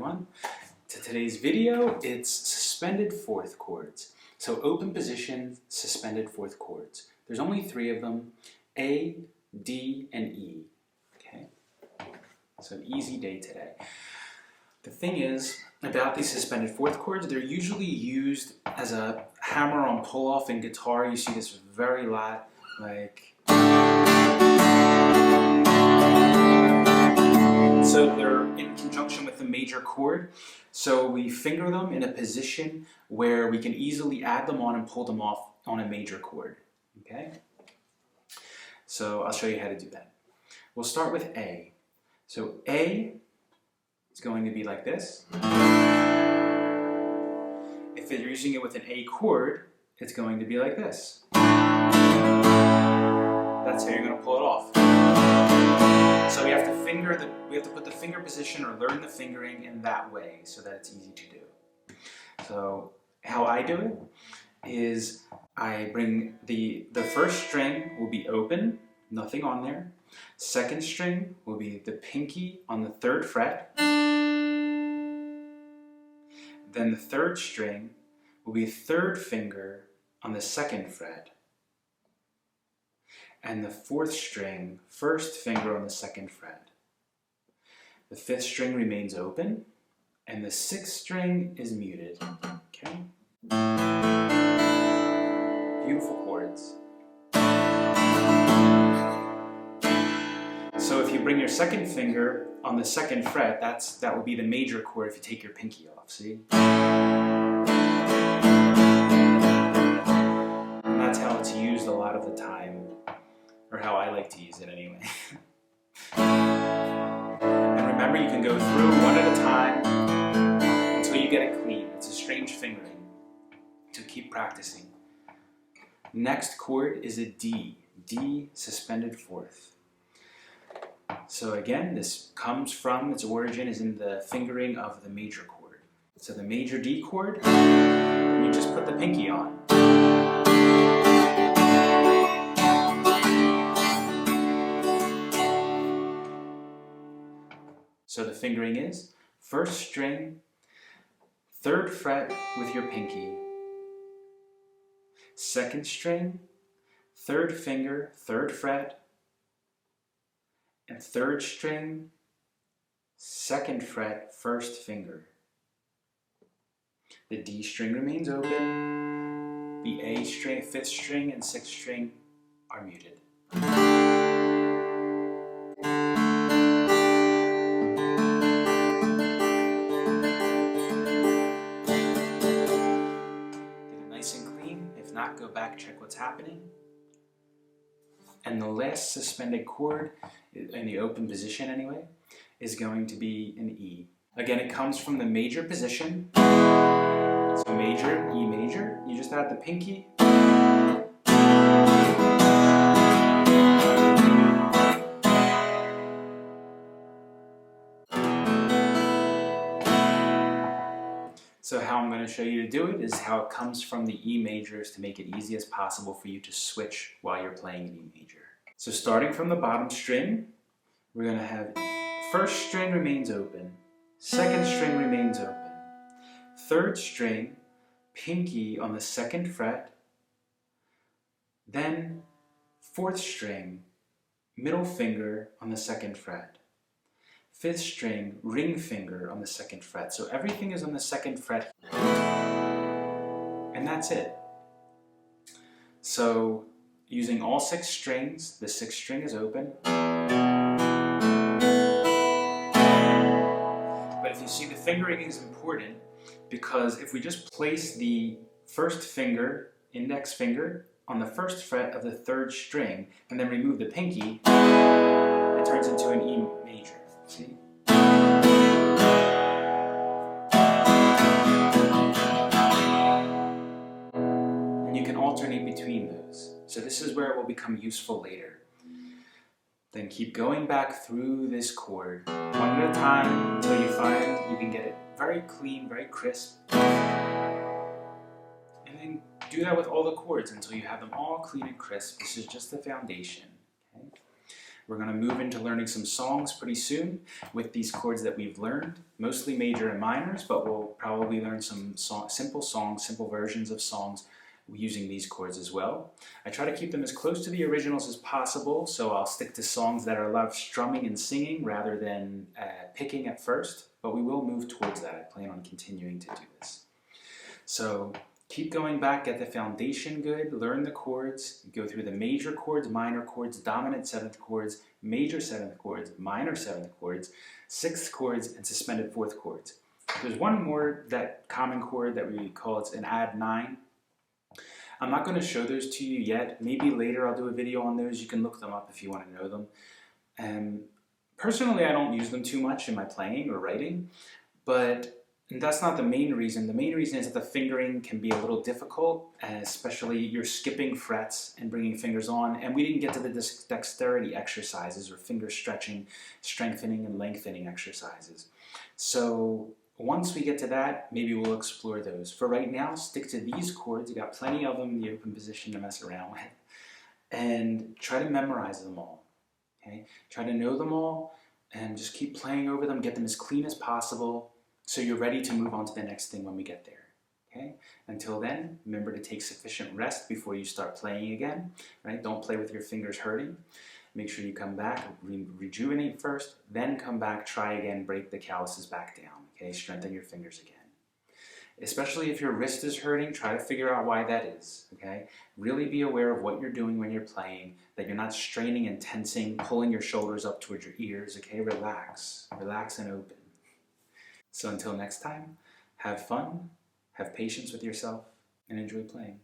everyone. To today's video, it's suspended fourth chords. So open position suspended fourth chords. There's only 3 of them, A, D, and E. Okay? So easy day today. The thing is, about these suspended fourth chords, they're usually used as a hammer on pull-off in guitar. You see this very lot, like... So they're in conjunction with the major chord. So we finger them in a position where we can easily add them on and pull them off on a major chord. Okay? So I'll show you how to do that. We'll start with A. So A is going to be like this. If you're using it with an A chord, it's going to be like this. That's how you're going to pull it off. So we have to put the finger position or learn the fingering in that way so that it's easy to do. So how I do it is I bring the first string will be open, nothing on there. Second string will be the pinky on the 3rd fret. Then the 3rd string will be 3rd finger on the 2nd fret. And the 4th string, 1st finger on the 2nd fret. The 5th string remains open, and the 6th string is muted. Okay? Beautiful chords. So if you bring your 2nd finger on the 2nd fret, that would be the major chord if you take your pinky off, see? And that's how it's used a lot of the time. Or how I like to use it anyway. And remember, you can go through one at a time until you get it clean. It's a strange fingering to keep practicing. Next chord is a D. D suspended fourth. So again, this comes from, its origin is in the fingering of the major chord. So the major D chord, you just put the pinky on. So the fingering is 1st string, 3rd fret with your pinky, 2nd string, 3rd finger, 3rd fret, and 3rd string, 2nd fret, 1st finger. The D string remains open, the A string, 5th string, and 6th string are muted. Not go back, check what's happening. And the last suspended chord, in the open position anyway, is going to be an E. Again, it comes from the major position. So major, E major, you just add the pinky. So how I'm going to show you to do it is how it comes from the E majors to make it easy as possible for you to switch while you're playing an E major. So starting from the bottom string, we're going to have 1st string remains open, 2nd string remains open, 3rd string, pinky on the 2nd fret, then 4th string, middle finger on the 2nd fret. 5th string, ring finger on the 2nd fret. So everything is on the 2nd fret. And that's it. So using all 6 strings, the 6th string is open. But if you see, the fingering is important because if we just place the 1st finger, index finger, on the 1st fret of the 3rd string and then remove the pinky, it turns into an E major. See? And you can alternate between those. So this is where it will become useful later. Then keep going back through this chord, one at a time, until you find you can get it very clean, very crisp. And then do that with all the chords until you have them all clean and crisp. This is just the foundation. Okay? We're going to move into learning some songs pretty soon with these chords that we've learned, mostly major and minors, but we'll probably learn some simple songs, simple versions of songs using these chords as well. I try to keep them as close to the originals as possible, so I'll stick to songs that are a lot of strumming and singing rather than picking at first, but we will move towards that. I plan on continuing to do this. So keep going back, get the foundation good, learn the chords, go through the major chords, minor chords, dominant seventh chords, major seventh chords, minor seventh chords, sixth chords, and suspended fourth chords. There's one more common chord that we call an add 9. I'm not going to show those to you yet. Maybe later I'll do a video on those. You can look them up if you want to know them. Personally, I don't use them too much in my playing or writing, but that's not the main reason. The main reason is that the fingering can be a little difficult, especially you're skipping frets and bringing fingers on, and we didn't get to the dexterity exercises or finger stretching, strengthening, and lengthening exercises. So once we get to that, maybe we'll explore those. For right now, stick to these chords. You got plenty of them in the open position to mess around with. And try to memorize them all. Okay? Try to know them all and just keep playing over them. Get them as clean as possible so you're ready to move on to the next thing when we get there. Okay? Until then, remember to take sufficient rest before you start playing again. Right? Don't play with your fingers hurting. Make sure you come back, rejuvenate first, then come back, try again, break the calluses back down. Okay, strengthen your fingers again. Especially if your wrist is hurting, try to figure out why that is. Okay, really be aware of what you're doing when you're playing, that you're not straining and tensing, pulling your shoulders up towards your ears. Okay, relax and open. So until next time, have fun, have patience with yourself, and enjoy playing.